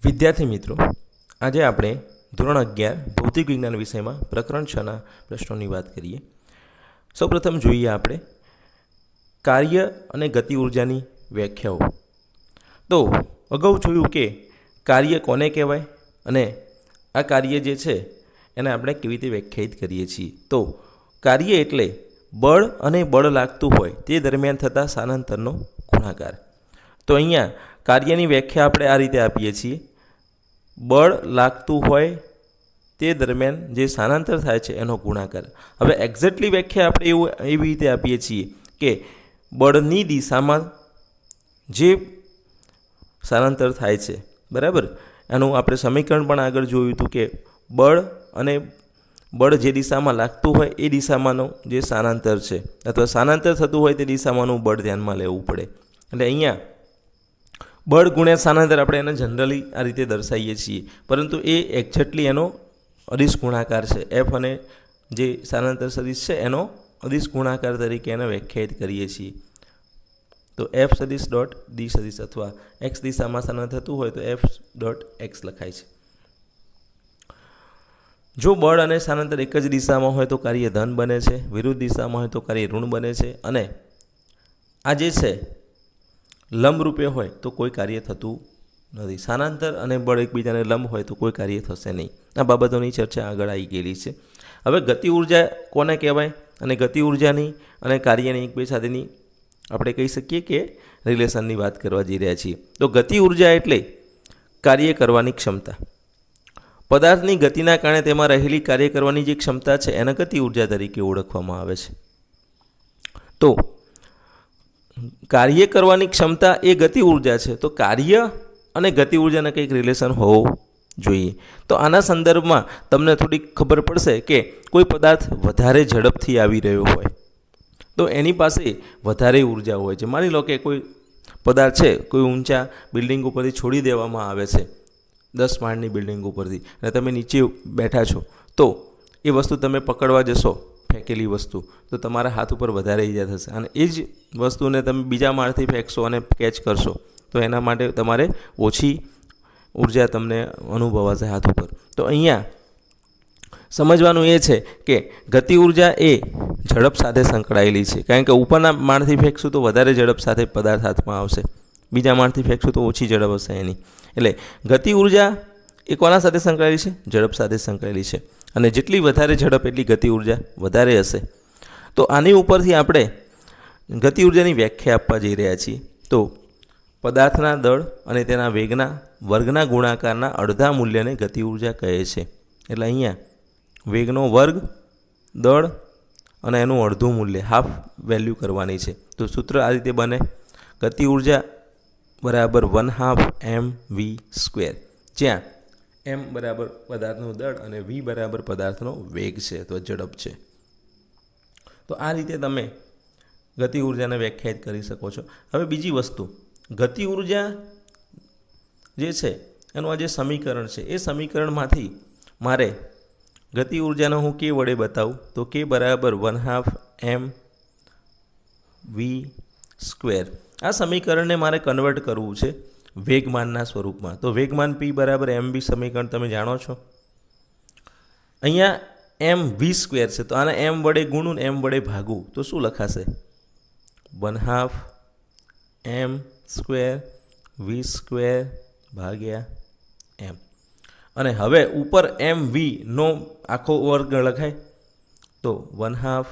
વિદ્યાર્થી મિત્રો, આજે આપણે ધોરણ 11 ભૌતિક વિજ્ઞાન વિષયમાં પ્રકરણ 6ના પ્રશ્નોની વાત કરીએ. સૌપ્રથમ જોઈએ આપણે કાર્ય અને ગતિ ઉર્જાની વ્યાખ્યાઓ. તો અગાઉ જોયું કે કાર્ય કોને કહેવાય અને આ કાર્ય જે છે એને આપણે કેવી રીતે વ્યાખ્યાયિત કરીએ છીએ. તો કાર્ય એટલે બળ અને બળ લાગતું હોય તે દરમિયાન થતા સ્થાનાંતરનો ગુણાકાર. તો અહીંયા કાર્યની વ્યાખ્યા આપણે આ રીતે આપીએ છીએ: બળ લાગતું હોય તે દરમિયાન જે સ્થાનાંતર થાય છે એનો ગુણાકાર. હવે એક્ઝેક્ટલી વ્યાખ્યા આપણે એવી રીતે આપીએ છીએ કે બળની દિશામાં જે સ્થાનાંતર થાય છે, બરાબર, એનું આપણે સમીકરણ પણ આગળ જોયું હતું કે બળ અને બળ જે દિશામાં લાગતું હોય એ દિશામાંનું જે સ્થાનાંતર છે અથવા સ્થાનાંતર થતું હોય તે દિશામાંનું બળ ધ્યાનમાં લેવું પડે. એટલે અહીંયા બળ ગુણ્યા સ્થાનાંતર આપણે એને જનરલી આ રીતે દર્શાવીએ છીએ, પરંતુ એ એક્ઝેક્ટલી એનો અદિશ ગુણાકાર છે. એફ અને જે સ્થાનાંતર સદિશ છે એનો અદિશ ગુણાકાર તરીકે એને વ્યાખ્યાયિત કરીએ છીએ. તો એફ સદિશ ડોટ ડી સદિશ અથવા એક્સ દિશામાં સ્થાનાંતર થતું હોય તો એફ ડોટ એક્સ લખાય છે. જો બળ અને સ્થાનાંતર એક જ દિશામાં હોય તો કાર્ય ધન બને છે, વિરુદ્ધ દિશામાં હોય તો કાર્ય ઋણ બને છે, અને આ જે છે લંબરૂપે હોય તો કોઈ કાર્ય થતું નથી. સ્થાનાંતર અને બળ એકબીજાને લંબ હોય તો કોઈ કાર્ય થશે નહીં. આ બાબતોની ચર્ચા આગળ આવી ગયેલી છે. હવે ગતિ ઉર્જા કોને કહેવાય અને ગતિ ઉર્જાની અને કાર્યની એકબીજા સાથેની આપણે કહી શકીએ કે રિલેશનની વાત કરવા જઈ રહ્યા છીએ. તો ગતિ ઉર્જા એટલે કાર્ય કરવાની ક્ષમતા. પદાર્થની ગતિના કારણે તેમાં રહેલી કાર્ય કરવાની જે ક્ષમતા છે એને ગતિ ઉર્જા તરીકે ઓળખવામાં આવે છે. તો કાર્ય કરવાની ક્ષમતા એ ગતિ ઉર્જા છે. તો કાર્ય અને ગતિ ઉર્જાને કંઈક રિલેશન હોવું જોઈએ. તો આના સંદર્ભમાં તમને થોડીક ખબર પડશે કે કોઈ પદાર્થ વધારે ઝડપથી આવી રહ્યો હોય તો એની પાસે વધારે ઉર્જા હોય છે. માની લો કે કોઈ પદાર્થ છે કોઈ ઊંચા બિલ્ડિંગ ઉપરથી છોડી દેવામાં આવે છે, 10 માળની બિલ્ડિંગ ઉપરથી, અને તમે નીચે બેઠા છો, તો એ વસ્તુ તમે પકડવા જશો, ફેંકેલી વસ્તુ, તો તમારા હાથ ઉપર વધારે ઈજા થશે. અને એ જ વસ્તુને તમે બીજા માળથી ફેંકશો અને કેચ કરશો તો એના માટે તમારે ઓછી ઉર્જા તમને અનુભવાશે હાથ ઉપર. તો અહીંયા સમજવાનું એ છે કે ગતિ ઉર્જા એ ઝડપ સાથે સંકળાયેલી છે, કારણ કે ઉપરના માળથી ફેંકશું તો વધારે ઝડપ સાથે પદાર્થ હાથમાં આવશે, બીજા માળથી ફેંકશું તો ઓછી ઝડપ હશે એની. એટલે ગતિ ઉર્જા એ કોના સાથે સંકળાયેલી છે? ઝડપ સાથે સંકળાયેલી છે. અને જેટલી વધારે ઝડપ એટલી ગતિ ઉર્જા વધારે હશે. તો આની ઉપરથી આપણે ગતિ ઉર્જાની વ્યાખ્યા આપવા જઈ રહ્યા છીએ. તો પદાર્થના દળ અને તેના વેગના વર્ગના ગુણાકારના અડધા મૂલ્યને ગતિ ઉર્જા કહે છે. એટલે અહીંયા વેગનો વર્ગ, દળ અને એનું અડધું મૂલ્ય, હાફ વેલ્યુ કરવાની છે. તો સૂત્ર આ રીતે બને: ગતિ ઉર્જા બરાબર 1/2 mv², જ્યાં m બરાબર પદાર્થનું દળ અને v બરાબર પદાર્થનો વેગ છે અથવા ઝડપ છે. તો આ રીતે તમે ગતિ ઉર્જાને વ્યાખ્યાયિત કરી શકો છો. હવે બીજી વસ્તુ, ગતિ ઉર્જા જે છે એનું આ જે સમીકરણ છે એ સમીકરણમાંથી મારે ગતિ ઉર્જાને હું કે વડે બતાવું તો કે બરાબર 1/2 mv². આ સમીકરણને મારે કન્વર્ટ કરવું છે વેગમાનના સ્વરૂપમાં. તો વેગમાન p બરાબર mv સમીકરણ તમે જાણો છો. અહીંયા mv² છે, તો આને m વડે ગુણું, m વડે ભાગું તો શું લખાશે? 1/2 m² v² ભાગ્યા m. અને હવે ઉપર mv નો આખો વર્ગ લખાય તો 1/2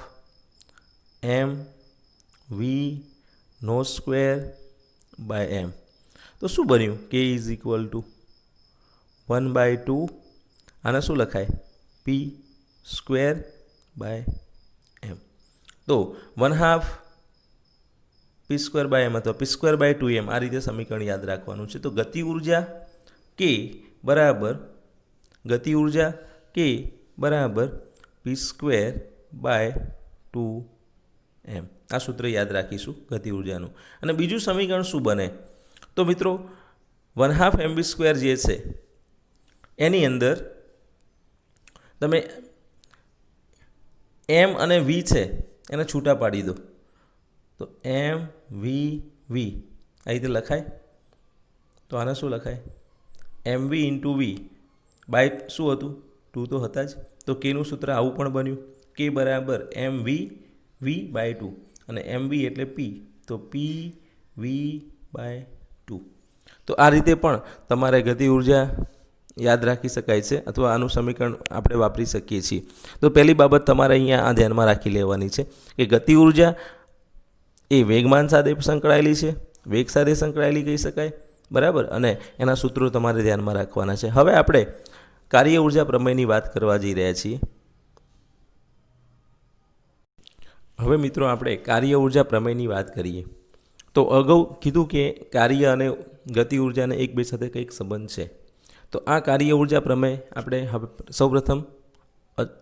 mv²/m. તો શું બન્યું? k = 1/2. આને શું લખાય? p²/m. તો 1/2 p²/m અથવા p²/2m આ રીતે સમીકરણ યાદ રાખવાનું છે. તો ગતિ ઉર્જા k બરાબર p²/2m. આ સૂત્ર યાદ રાખીશું ગતિ ઉર્જાનું. અને બીજું સમીકરણ શું બને? તો મિત્રો 1/2 mv² જે છે એની અંદર તમે m અને v છે એને છૂટા પાડી દો તો mv આ રીતે લખાય. તો આને શું લખાય? એમ વી ઇન્ટુ વી બાય શું હતું, 2 તો હતા જ, તો કેનું સૂત્ર આવું પણ બન્યું, કે બરાબર એમ વી વી બાય 2, અને એમ વી એટલે પી, તો પી વી બાય 2. તો આ રીતે પણ તમારે ગતિ ઉર્જા યાદ રાખી શકાય છે, અથવા આનું સમીકરણ આપણે વાપરી શકીએ છીએ. તો પહેલી બાબત તમારે અહીંયા આ ધ્યાનમાં રાખી લેવાની છે કે ગતિ ઉર્જા એ વેગમાન સાથે સંકળાયેલી છે, વેગ સાથે સંકળાયેલી કહી શકાય, બરાબર, અને એના સૂત્રો તમારે ધ્યાનમાં રાખવાના છે. હવે આપણે કાર્ય ઉર્જા પ્રમેયની વાત કરવા જઈ રહ્યા છીએ. હવે મિત્રો આપણે કાર્ય ઉર્જા પ્રમેયની વાત કરીએ. તો અગાઉ કીધું કે કાર્ય અને ગતિ ઉર્જાને એકબીજા સાથે કંઈક સંબંધ છે. તો આ કાર્ય ઉર્જા પ્રમેય આપણે હવે સૌપ્રથમ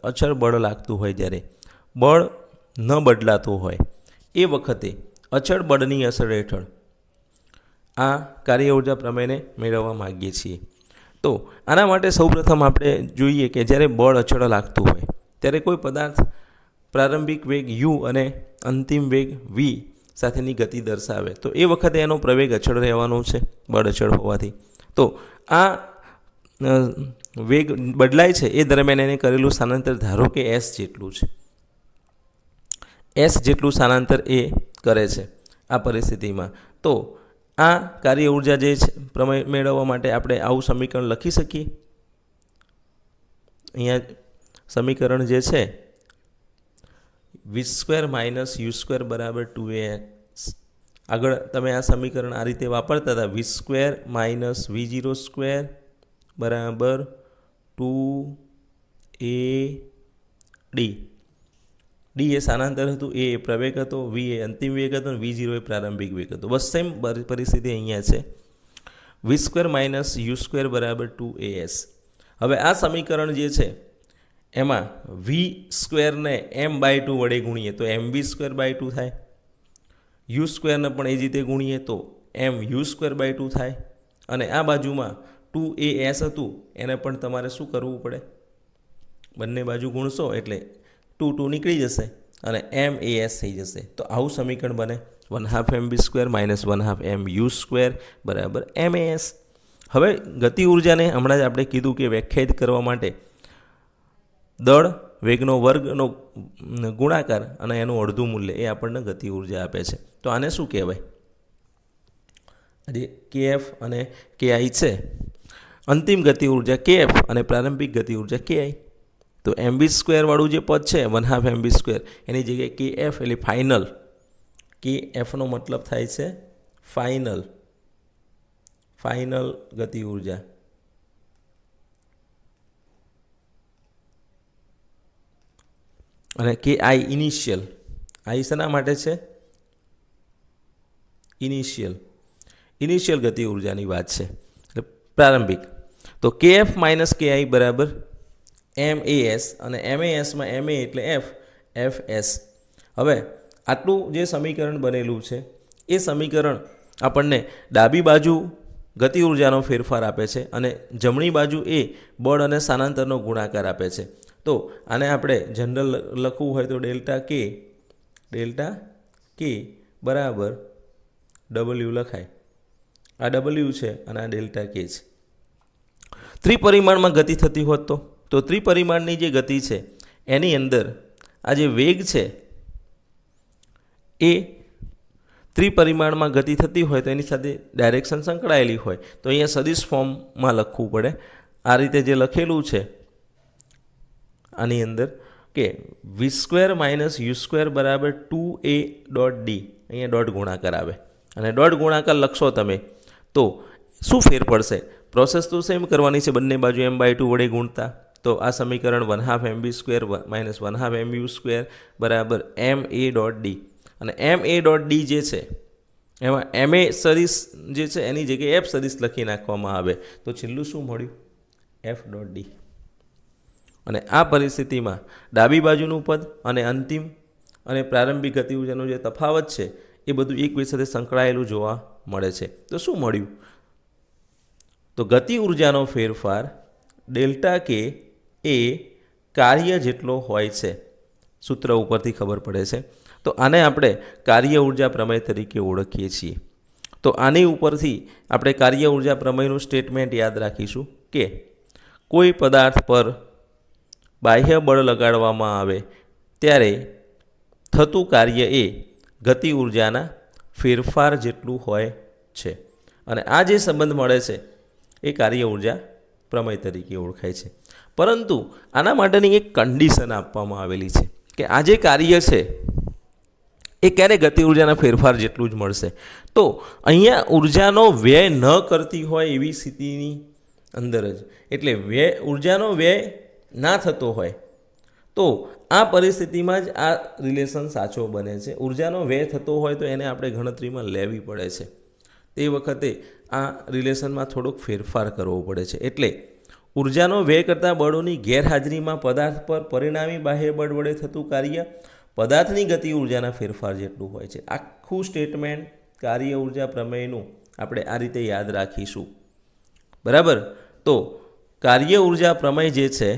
અચળ બળ લાગતું હોય જ્યારે બળ ન બદલાતું હોય એ વખતે અચળ બળની અસર હેઠળ આ કાર્ય ઉર્જા પ્રમેયને મેળવવા માગીએ છીએ. તો આના માટે સૌપ્રથમ આપણે જોઈએ કે જ્યારે બળ અચળ લાગતું હોય ત્યારે કોઈ પદાર્થ પ્રારંભિક વેગ u અને અંતિમ વેગ v સાથેની ગતિ દર્શાવે તો એ વખતે એનો પ્રવેગ અચળ રહેવાનો છે, બળ અચળ હોવાથી. તો આ વેગ બદલાય છે એ દરમિયાન એને કરેલું સ્થાનાંતર ધારો કે s જેટલું છે, s જેટલું સ્થાનાંતર એ કરે છે આ પરિસ્થિતિમાં. તો આ કાર્ય ઉર્જા જે છે પ્રમેય મેળવવા માટે આપણે આવું સમીકરણ લખી શકીએ. અહીંયા સમીકરણ જે છે v² - u² બરાબર 2as. આગળ તમે આ સમીકરણ આ રીતે વાપરતા હતા, v² - v02 બરાબર 2ad. ડી એ સ્થાનાંતર હતું, એ પ્રવેગ હતો, વી એ અંતિમ વેગ હતો, અને v0 એ પ્રારંભિક વેગ હતો. બસ સેમ પરિસ્થિતિ અહીંયા છે, v² - u² બરાબર 2as. હવે આ સમીકરણ જે છે એમાં v² ને m/2 વડે ગુણીએ તો mv²/2 થાય, u² ને પણ એ જ રીતે ગુણીએ તો mu²/2 થાય, અને આ બાજુમાં 2as હતું એને પણ તમારે શું કરવું પડે, બંને બાજુ ગુણશો એટલે 2 નીકળી જશે અનેmas થઈ જશે. તો આવું સમીકરણ બને 1/2 mv² - 1/2 mu² બરાબર mas. હવે ગતિ ઉર્જાને હમણાં જ આપણે કીધું કે વ્યાખ્યાયિત કરવા માટે દળ વેગનો વર્ગનો ગુણાકાર અને એનું અડધું મૂલ્ય એ આપણને ગતિ ઉર્જા આપે છે. તો આને શું કહેવાય, જે kf અને ki છે, અંતિમ ગતિ ઉર્જા kf અને પ્રારંભિક ગતિ ઉર્જા ki. તો mv² વાળું જે પદ છે 1/2 mv² એની જગ્યાએ kf એટલે ફાઇનલ, kfનો મતલબ થાય છે ફાઇનલ ગતિ ઉર્જા, અને કે ઇનિશિયલ, આ શેના માટે છે, ઇનિશિયલ ગતિ ઉર્જાની વાત છે, એટલે પ્રારંભિક. તો kf - ki બરાબર mas, અને masમાં ma એટલે fs. હવે આટલું જે સમીકરણ બનેલું છે એ સમીકરણ આપણને ડાબી બાજુ ગતિ ઉર્જાનો ફેરફાર આપે છે અને જમણી બાજુ એ બળ અને સ્થાનાંતરનો ગુણાકાર આપે છે. તો આને આપણે જનરલ લખવું હોય તો ડેલ્ટા કે બરાબર w લખાય. આ w છે અને આ ડેલ્ટા કે છે. ત્રિપરિમાણમાં ગતિ થતી હોત તો ત્રિપરિમાણની જે ગતિ છે એની અંદર આ જે વેગ છે એ ત્રિપરિમાણમાં ગતિ થતી હોય તો એની સાથે ડાયરેક્શન સંકળાયેલી હોય તો અહીંયા સદિશ ફોર્મમાં લખવું પડે. આ રીતે જે લખેલું છે આની અંદર કે v² - u² બરાબર 2a.d, અહીંયા ડોટ ગુણાકાર આવે, અને ડોટ ગુણાકાર લખશો તમે તો શું ફેર પડશે, પ્રોસેસ તો સેમ કરવાની છે, બંને બાજુ m/2 વડે ગુણતા. તો આ સમીકરણ 1/2 mv² - 1/2 mu² બરાબર ma.d, અને ma.d જે છે એમાં ma સદિશ જે છે એની જગ્યાએ f સદિશ લખી નાખવામાં આવે તો છેલ્લું શું મળ્યું, f.d. અને આ પરિસ્થિતિમાં ડાબી બાજુનું પદ અને અંતિમ અને પ્રારંભિક ગતિ ઉર્જાનો જે તફાવત છે એ બધું એકબીજા સાથે સંકળાયેલું જોવા મળે છે. તો શું મળ્યું, તો ગતિ ઉર્જાનો ફેરફાર ડેલ્ટા કે એ કાર્ય જેટલો હોય છે, સૂત્ર ઉપરથી ખબર પડે છે. તો આને આપણે કાર્ય ઉર્જા પ્રમેય તરીકે ઓળખીએ છીએ. તો આની ઉપરથી આપણે કાર્ય ઉર્જા પ્રમેયનું સ્ટેટમેન્ટ યાદ રાખીશું કે કોઈ પદાર્થ પર બાહ્ય બળ લગાડવામાં આવે ત્યારે થતું કાર્ય એ ગતિ ઉર્જાના ફેરફાર જેટલું હોય છે અને આ જે સંબંધ મળે છે એ કાર્ય ઉર્જા પ્રમેય તરીકે ઓળખાય છે. પરંતુ આના માટેની એક કન્ડિશન આપવામાં આવેલી છે કે આ જે કાર્ય છે એ ક્યારે ગતિ ઉર્જાના ફેરફાર જેટલું જ મળશે. તો અહીંયા ઉર્જાનો વ્યય ન કરતી હોય એવી સ્થિતિની અંદર જ, એટલે ઉર્જાનો વ્યય ના થતો હોય તો આ પરિસ્થિતિમાં જ આ રિલેશન સાચો બને છે. ઉર્જાનો વ્યય થતો હોય તો એને આપણે ગણતરીમાં લેવી પડે છે. તે વખતે આ રિલેશનમાં થોડોક ફેરફાર કરવો પડે છે. એટલે ઉર્જાનો વ્યય કરતા બળોની ગેરહાજરીમાં પદાર્થ પર પરિણામી બાહ્ય બળ વડે થતું કાર્ય પદાર્થની ગતિ ઉર્જાના ફેરફાર જેટલું હોય છે. આખું સ્ટેટમેન્ટ કાર્ય ઉર્જા પ્રમેયનું આપણે આ રીતે યાદ રાખીશું. બરાબર. તો કાર્ય ઉર્જા પ્રમેય જે છે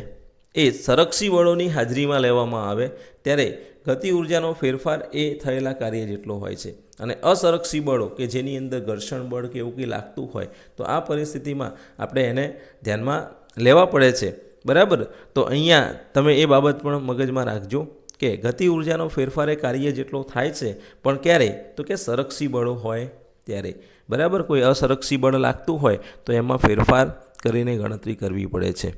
એ સંરક્ષી બળોની હાજરીમાં લેવામાં આવે ત્યારે ગતિ ઉર્જાનો ફેરફાર એ થયેલા કાર્ય જેટલો હોય છે. અને અસંરક્ષી બળો કે જેની અંદર ઘર્ષણ બળ કે એવું કંઈ લાગતું હોય તો આ પરિસ્થિતિમાં આપણે એને ધ્યાનમાં લેવા પડે છે. બરાબર. તો અહીંયા તમે એ બાબત પણ મગજમાં રાખજો કે ગતિ ઉર્જાનો ફેરફાર એ કાર્ય જેટલો થાય છે, પણ ક્યારે? તો કે સંરક્ષી બળો હોય ત્યારે. બરાબર. કોઈ અસંરક્ષી બળ લાગતું હોય તો એમાં ફેરફાર કરીને ગણતરી કરવી પડે છે.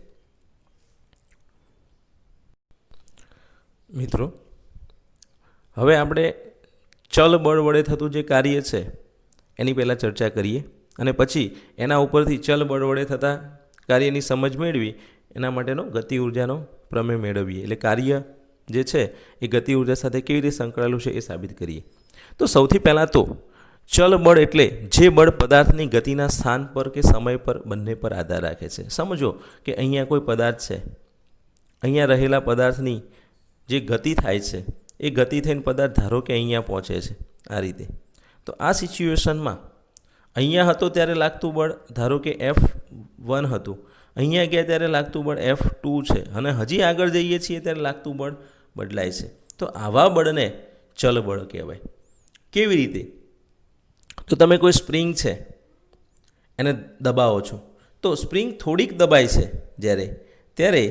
મિત્રો, હવે આપણે ચલ બળ વડે થતું જે કાર્ય છે એની પહેલાં ચર્ચા કરીએ અને પછી એના ઉપરથી ચલ બળ વડે થતા કાર્યની સમજ મેળવી એના માટેનો ગતિ ઉર્જાનો પ્રમેય મેળવીએ. એટલે કાર્ય જે છે એ ગતિ ઉર્જા સાથે કેવી રીતે સંકળાયેલું છે એ સાબિત કરીએ. તો સૌથી પહેલાં તો ચલ બળ એટલે જે બળ પદાર્થની ગતિના સ્થાન પર કે સમય પર બંને પર આધાર રાખે છે. સમજો કે અહીંયા કોઈ પદાર્થ છે, અહીંયા રહેલા પદાર્થની જે ગતિ થાય છે એ ગતિ થઈને પદાર્થ ધારો કે અહીંયા પહોંચે છે આ રીતે. તો આ સિચ્યુએશનમાં અહીંયા હતો ત્યારે લાગતું બળ ધારો કે F1 હતું, અહીંયા ગયા ત્યારે લાગતું બળ F2 છે અને હજી આગળ જઈએ છીએ ત્યારે લાગતું બળ બદલાય છે. તો આવા બળને ચલ બળ કહેવાય. કેવી રીતે? તો તમે કોઈ સ્પ્રિંગ છે એને દબાવો છો તો સ્પ્રિંગ થોડીક દબાય છે ત્યારે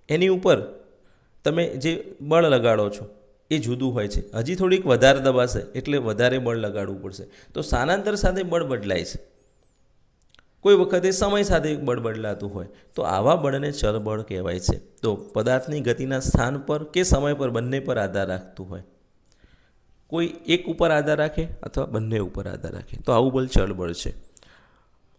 એની ઉપર તમે જે બળ લગાડો છો એ જુદું હોય છે. હજી થોડીક વધારે દબાશે એટલે વધારે બળ લગાડવું પડશે. તો સ્થાનાંતર સાથે બળ બદલાય છે. કોઈ વખતે સમય સાથે બળ બદલાતું હોય તો આવા બળને ચલ બળ કહેવાય છે. તો પદાર્થની ગતિના સ્થાન પર કે સમય પર બંને પર આધાર રાખતું હોય. કોઈ એક ઉપર આધાર રાખે અથવા બંને ઉપર આધાર રાખે તો આવું બળ ચલ બળ છે.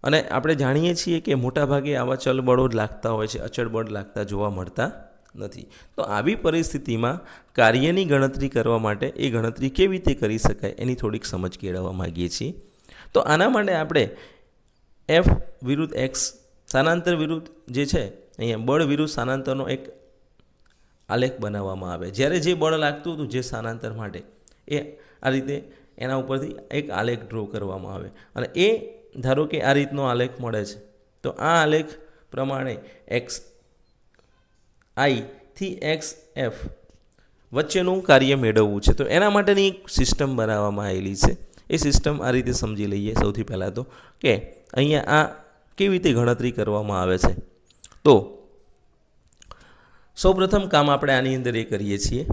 અને આપણે જાણીએ છીએ કે મોટાભાગે આવા ચલ બળો જ લાગતા હોય છે, અચળ બળ લાગતા જોવા મળતા નથી. તો આવી પરિસ્થિતિમાં કાર્યની ગણતરી કરવા માટે એ ગણતરી કેવી રીતે કરી શકાય એની થોડીક સમજ કેળવવા માગીએ છીએ. તો આના માટે આપણે F વિરુદ્ધ X સ્થાનાંતર વિરુદ્ધ જે છે અહીંયા બળ વિરુદ્ધ સ્થાનાંતરનો એક આલેખ બનાવવામાં આવે. જ્યારે જે બળ લાગતું હતું જે સ્થાનાંતર માટે એ આ રીતે એના ઉપરથી એક આલેખ ડ્રો કરવામાં આવે અને એ ધારો કે આ રીતનો આલેખ મળે છે. તો આ આલેખ પ્રમાણે એક્સ આઈ થી એક્સ એફ વચ્ચેનું કાર્ય મેળવવું છે. તો એના માટેની એક સિસ્ટમ બનાવવામાં આવેલી છે. એ સિસ્ટમ આ રીતે સમજી લઈએ. સૌથી પહેલાં તો કે અહીંયા આ કેવી રીતે ગણતરી કરવામાં આવે છે. તો સૌપ્રથમ કામ આપણે આની અંદર એ કરીએ છીએ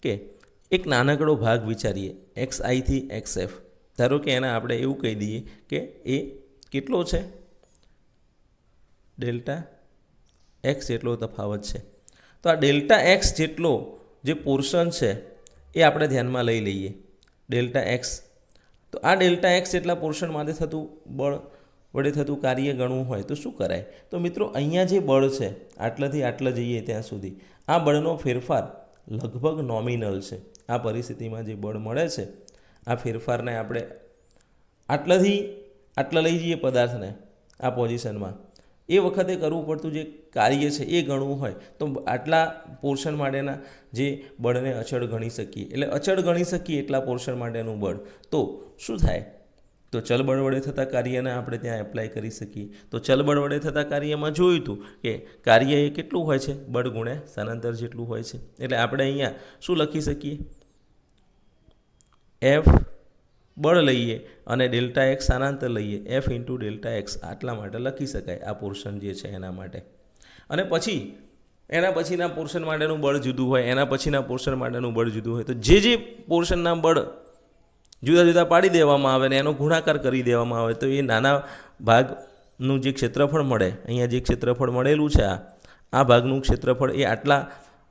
કે એક નાનકડો ભાગ વિચારીએ એક્સ આઈ થી એક્સ એફ. ધારો કે એના આપણે એવું કહી દઈએ કે એ કેટલો છે? ડેલ્ટા એક્સ જેટલો તફાવત છે. તો આ ડેલ્ટા એક્સ જેટલો જે પોર્શન છે એ આપણે ધ્યાનમાં લઈ લઈએ. Delta x. તો આ ડેલ્ટા એક્સ જેટલા પોર્શન માટે થતું બળ વડે થતું કાર્ય ગણવું હોય તો શું કરાય? તો મિત્રો અહીંયા જે બળ છે આટલાથી આટલા જઈએ ત્યાં સુધી આ બળનો ફેરફાર લગભગ નોમિનલ છે. આ પરિસ્થિતિમાં જે બળ મળે છે આ ફેરફારને આપણે આટલાથી આટલા લઈ જઈએ પદાર્થને આ પોઝિશનમાં, એ વખતે કરવું પડતું જે કાર્ય છે એ ગણવું હોય તો આટલા પોર્શન માટેના જે બળને અચળ ગણી શકીએ. એટલે અચળ ગણી શકીએ એટલા પોર્શન માટેનું બળ. તો શું થાય? તો ચલ બળ વડે થતા કાર્યને આપણે ત્યાં એપ્લાય કરી શકીએ. તો ચલ બળ વડે થતા કાર્યમાં જોયું હતું કે કાર્ય એ કેટલું હોય છે? બળ ગુણ્યા સ્થાનાંતર જેટલું હોય છે. એટલે આપણે અહીંયા શું લખી શકીએ? F બળ લઈએ અને ડેલ્ટા એક્સ સ્થાનાંતર લઈએ એફ ઇન્ટુ ડેલ્ટા એક્સ આટલા માટે લખી શકાય આ પોર્શન જે છે એના માટે. અને પછી એના પછીના પોર્શન માટેનું બળ જુદું હોય, એના પછીના પોર્શન માટેનું બળ જુદું હોય, તો જે પોર્શનના બળ જુદા જુદા પાડી દેવામાં આવે ને એનો ગુણાકાર કરી દેવામાં આવે તો એ નાના ભાગનું જે ક્ષેત્રફળ મળે, અહીંયા જે ક્ષેત્રફળ મળેલું છે આ ભાગનું ક્ષેત્રફળ એ આટલા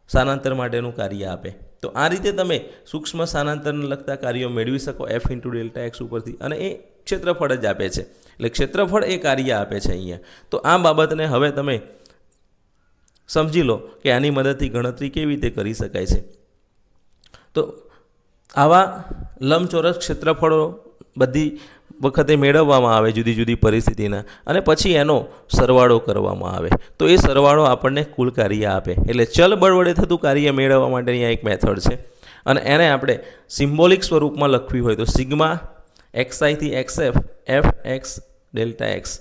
સ્થાનાંતર માટેનું કાર્ય આપે. તો આ રીતે તમે સૂક્ષ્મ સ્થાનાંતરને લગતા કાર્યો મેળવી શકો એફ ઇન્ટુ ડેલ્ટા એક્સ ઉપરથી, અને એ ક્ષેત્રફળ જ આપે છે. એટલે ક્ષેત્રફળ એ કાર્ય આપે છે અહીંયા. તો આ બાબતને હવે તમે સમજી લો કે આની મદદથી ગણતરી કેવી રીતે કરી શકાય છે. તો આવા લંબચોરસ ક્ષેત્રફળો બધી વખતે મેળવવામાં આવે જુદી જુદી પરિસ્થિતિના, અને પછી એનો સરવાળો કરવામાં આવે. તો એ સરવાળો આપણને કુલ કાર્ય આપે. એટલે ચલ બળ વડે થતું કાર્ય મેળવવા માટે અહીંયા એક મેથડ છે, અને એને આપણે સિમ્બોલિક સ્વરૂપમાં લખવી હોય તો સિગ્મા એક્સઆઈથી x f f x delta x.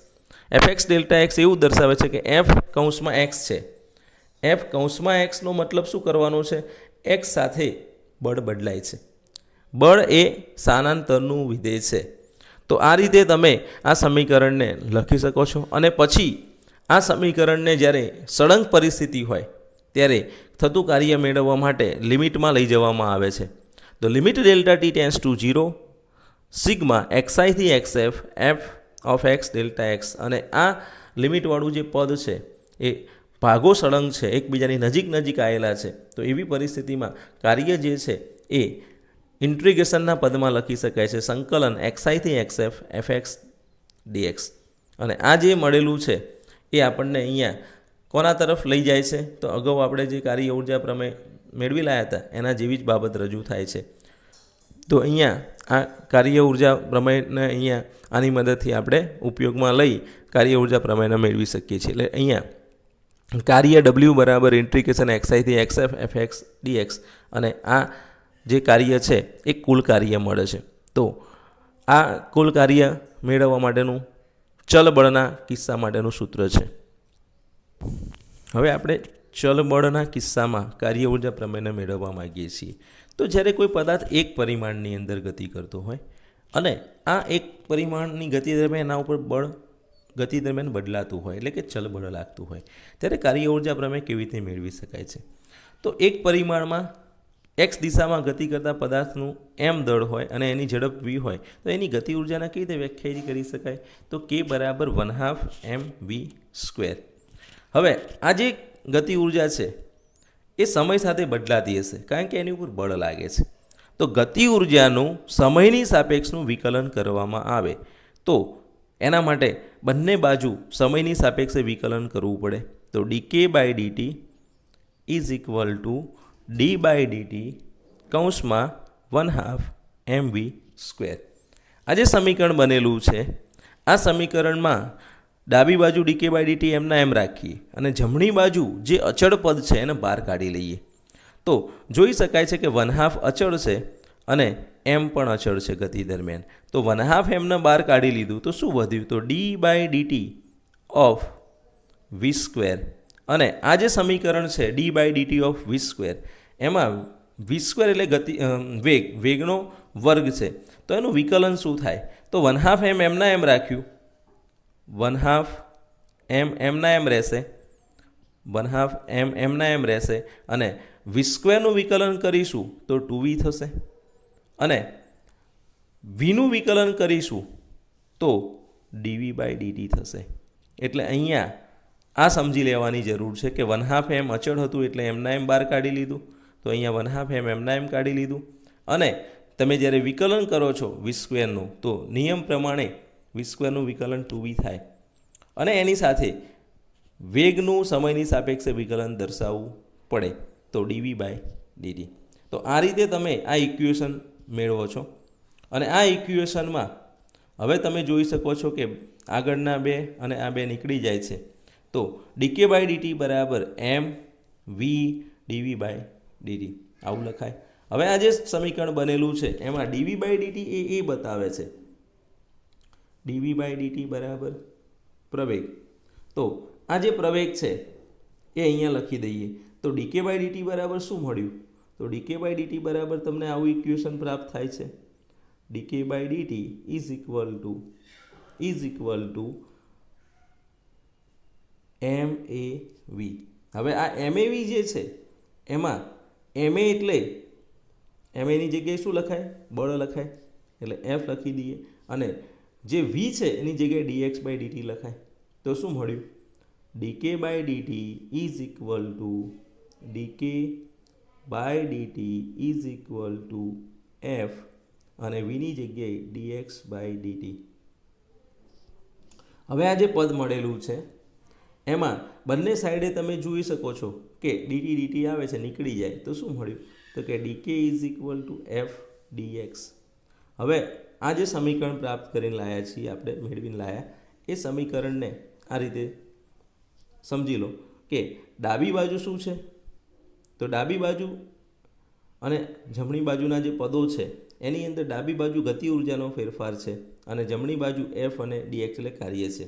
F x delta x એવું દર્શાવે છે કે એફ કૌંસમાં એક્સ છે. એફ કૌંસમાં એક્સનો મતલબ શું કરવાનો છે? એક્સ સાથે બળ બદલાય છે. બળ એ સ્થાનાંતરનું વિધેય છે. તો આ રીતે તમે આ સમીકરણને લખી શકો છો, અને પછી આ સમીકરણને જ્યારે સળંગ પરિસ્થિતિ હોય ત્યારે થતું કાર્ય મેળવવા માટે લિમિટમાં લઈ જવામાં આવે છે. તો limit delta t tends to 0 sigma એક્સઆઈથી x f f of x delta x, અને આ લિમિટવાળું જે પદ છે એ ભાગો સળંગ છે, એકબીજાની નજીક નજીક આવેલા છે. તો એવી પરિસ્થિતિમાં કાર્ય જે છે એ ઇન્ટ્રીગેશનના પદમાં લખી શકાય છે, સંકલન એક્સઆઈથી એક્સએફ એફ એક્સ ડીએક્સ. અને આ જે મળેલું છે એ આપણને અહીંયા કોના તરફ લઈ જાય છે? તો અગાઉ આપણે જે કાર્ય ઉર્જા પ્રમેય મેળવી લાયા હતા એના જેવી જ બાબત રજૂ થાય છે. તો અહીંયા આ કાર્ય ઉર્જા પ્રમેયને અહીંયા આની મદદથી આપણે ઉપયોગમાં લઈ કાર્ય ઉર્જા પ્રમેયને મેળવી શકીએ છીએ. એટલે અહીંયા કાર્ય W બરાબર integration એક્સઆઈથી x f f x dx, અને આ જે કાર્ય છે એ કુલ કાર્ય મળે છે. તો આ કુલ કાર્ય મેળવવા માટેનું ચલ બળના કિસ્સા માટેનું સૂત્ર છે. હવે આપણે ચલ બળના કિસ્સામાં કાર્ય ઉર્જા પ્રમેયને મેળવવા માગીએ છીએ. તો જ્યારે કોઈ પદાર્થ એક પરિમાણની અંદર ગતિ કરતો હોય અને આ એક પરિમાણની ગતિ દરમિયાન એના ઉપર બળ ગતિ દરમિયાન બદલાતું હોય, એટલે કે ચલ બળ લાગતું હોય, ત્યારે કાર્ય ઉર્જા પ્રમેય કેવી રીતે મેળવી શકાય છે? તો એક પરિમાણમાં એક્સ દિશામાં ગતિ કરતા પદાર્થનું એમ દળ હોય અને એની ઝડપ v હોય, તો એની ગતિ ઉર્જાને કઈ રીતે વ્યાખ્યાયિત કરી શકાય? તો k બરાબર 1/2 mv². હવે આ જે ગતિ ઉર્જા છે એ સમય સાથે બદલાતી હશે, કારણ કે એની ઉપર બળ લાગે છે. તો ગતિ ઉર્જાનું સમયની સાપેક્ષનું વિકલન કરવામાં આવે તો એના માટે બંને બાજુ સમયની સાપેક્ષે વિકલન કરવું પડે. તો dk/dt is equal two d/dt કૌંસમાં 1/2 mv². આ જે સમીકરણ બનેલું છે આ સમીકરણમાં ડાબી બાજુ dk/dt એમના એમ રાખીએ અને જમણી બાજુ જે અચળ પદ છે એને બહાર કાઢી લઈએ. તો જોઈ શકાય છે કે 1/2 અચળ છે અને એમ પણ અચળ છે ગતિ દરમિયાન. તો 1/2 એમને બહાર કાઢી લીધું તો શું વધ્યું? તો d/dt ઓફ v². અને આ જે સમીકરણ છે d/dt ઓફ v², એમાં v² એટલે ગતિ વેગનો વર્ગ છે. તો એનું વિકલન શું થાય? તો 1/2 એમના એમ રાખ્યું, 1/2 એમના એમ રહેશે, 1/2 એમના એમ રહેશે, અને v²નું વિકલન કરીશું તો 2v થશે, અને vનું વિકલન કરીશું તો dv/dt થશે. એટલે અહીંયા આ સમજી લેવાની જરૂર છે કે 1/2 એમ અચળ હતું એટલે એમના એમ બહાર કાઢી લીધું, તો અહીંયા 1/2 એમના એમ કાઢી લીધું. અને તમે જ્યારે વિકલન કરો છો v²નું તો નિયમ પ્રમાણે v²નું વિકલન 2v થાય, અને એની સાથે વેગનું સમયની સાપેક્ષે વિકલન દર્શાવવું પડે, તો dv/dt. તો આ રીતે તમે આ ઇક્વેશન મેળવો છો. અને આ ઇક્વેશનમાં હવે તમે જોઈ શકો છો કે આગળના બે અને આ બે નીકળી જાય છે. તો dk/dt બરાબર mv dv/dt આવું લખાય. હવે આ જે સમીકરણ બનેલું છે એમાં dv/dt એ બતાવે છે, dv/dt બરાબર પ્રવેગ. તો આ જે પ્રવેગ છે એ અહીંયા લખી દઈએ. તો dk/dt બરાબર શું મળ્યું? તો dk/dt બરાબર તમને આવું ઇક્વેશન પ્રાપ્ત થાય છે, d k by DT is equal to m a v. હવે આ એમ એ વી જે છે એમાં એમ એ એટલે એમ એની જગ્યાએ શું લખાય? બળ લખાય, એટલે એફ લખી દઈએ. અને જે વી છે એની જગ્યાએ ડીએક્સ બાય ડીટી લખાય. તો શું મળ્યું? Dk by DT is equal to dk by DT is equal to f અને વીની જગ્યાએ ડીએક્સ બાય ડીટી. હવે આ જે પદ મળેલું છે એમાં બંને સાઈડે તમે જોઈ શકો છો કે ડીટી ડીટી આવે છે, નીકળી જાય તો શું મળ્યું? તો કે dk is equal to f dx. હવે આ જે સમીકરણ પ્રાપ્ત કરીને લાયા છીએ આપણે, મેળવીને લાયા, એ સમીકરણને આ રીતે સમજી લો કે ડાબી બાજુ શું છે? તો ડાબી બાજુ અને જમણી બાજુના જે પદો છે એની અંદર ડાબી બાજુ ગતિ ઉર્જાનો ફેરફાર છે અને જમણી બાજુ એફ અને ડીએક્સ એટલે કાર્ય છે.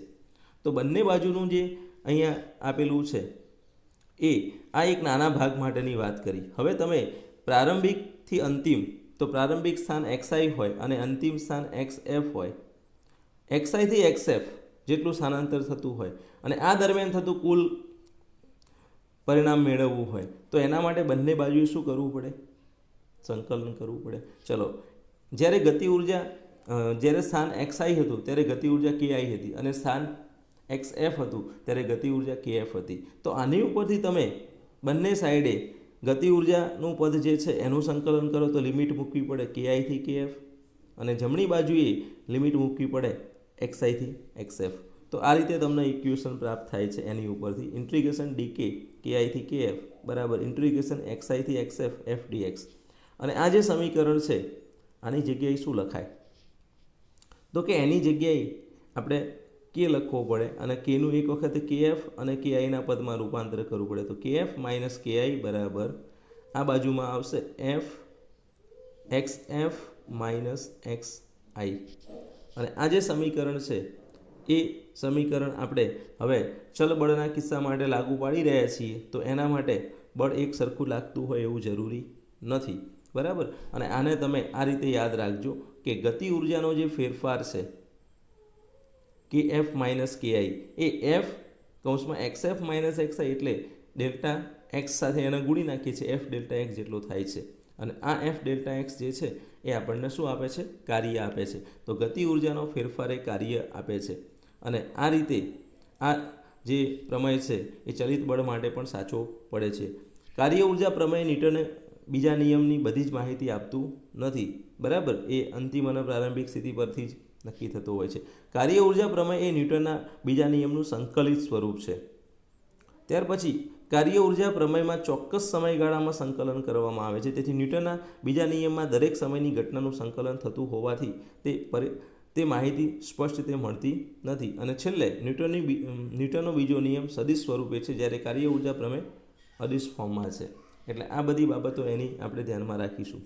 તો બંને બાજુનું જે અહીંયા આપેલું છે એ આ એક નાના ભાગ માટેની વાત કરી. હવે તમે પ્રારંભિકથી અંતિમ, તો પ્રારંભિક સ્થાન xi હોય અને અંતિમ સ્થાન xf હોય, xi થી xf જેટલું સ્થાનાંતર થતું હોય અને આ દરમિયાન થતું કુલ પરિણામ મેળવવું હોય તો એના માટે બંને બાજુએ શું કરવું પડે? સંકલન કરવું પડે. ચલો, જ્યારે ગતિ ઉર્જા જ્યારે સ્થાન xi હતું ત્યારે ગતિ ઉર્જા ki હતી અને સ્થાન xf હતું ત્યારે ગતિ ઉર્જા kf હતી. તો આની ઉપરથી તમે બંને સાઈડે ગતિ ઉર્જાનું પદ જે છે એનું સંકલન કરો તો લિમિટ મૂકવી પડે ki થી kf અને જમણી બાજુએ લિમિટ મૂકવી પડે xi થી xf. તો આ રીતે તમને ઇક્વેશન પ્રાપ્ત થાય છે એની ઉપરથી. ઇન્ટિગ્રેશન ડીકે ki થી kf બરાબર ઇન્ટિગ્રેશન xi થી xf f dx. અને આ જે સમીકરણ છે આની જગ્યાએ શું લખાય? તો કે એની જગ્યાએ આપણે કે લખવો પડે અને કેનું એક વખતે kf અને kiના પદમાં રૂપાંતર કરવું પડે. તો kf માઇનસ ki બરાબર આ બાજુમાં આવશે f xf માઇનસ xi. અને આ જે સમીકરણ છે એ સમીકરણ આપણે હવે ચલ બળના કિસ્સા માટે લાગુ પાડી રહ્યા છીએ તો એના માટે બળ એક સરખું લાગતું હોય એવું જરૂરી નથી, બરાબર. અને આને તમે આ રીતે યાદ રાખજો કે ગતિ ઉર્જાનો જે ફેરફાર છે કે એફ માઇનસ ki એ એફ કૌંસમાં xf માઇનસ xi એટલે ડેલ્ટા એક્સ સાથે એને ગુણી નાખીએ છીએ, એફ ડેલ્ટા એક્સ જેટલો થાય છે. અને આ એફ ડેલ્ટા એક્સ જે છે એ આપણને શું આપે છે? કાર્ય આપે છે. તો ગતિ ઉર્જાનો ફેરફાર એ કાર્ય આપે છે. અને આ રીતે આ જે પ્રમેય છે એ ચલિત બળ માટે પણ સાચો પડે છે. કાર્ય ઉર્જા પ્રમેય ન્યૂટને બીજા નિયમની બધી જ માહિતી આપતું નથી, બરાબર. એ અંતિમ અને પ્રારંભિક સ્થિતિ પરથી જ નક્કી થતો હોય છે. કાર્ય ઉર્જા પ્રમેય એ ન્યૂટનના બીજા નિયમનું સંકલિત સ્વરૂપ છે. ત્યાર પછી કાર્ય ઉર્જા પ્રમેયમાં ચોક્કસ સમયગાળામાં સંકલન કરવામાં આવે છે. તેથી ન્યૂટનના બીજા નિયમમાં દરેક સમયની ઘટનાનું સંકલન થતું હોવાથી તે માહિતી સ્પષ્ટ રીતે મળતી નથી. અને છેલ્લે ન્યૂટનનો બીજો નિયમ સદિશ સ્વરૂપે છે જ્યારે કાર્ય ઉર્જા પ્રમેય અદિશ ફોર્મમાં છે. એટલે આ બધી બાબતો એની આપણે ધ્યાનમાં રાખીશું.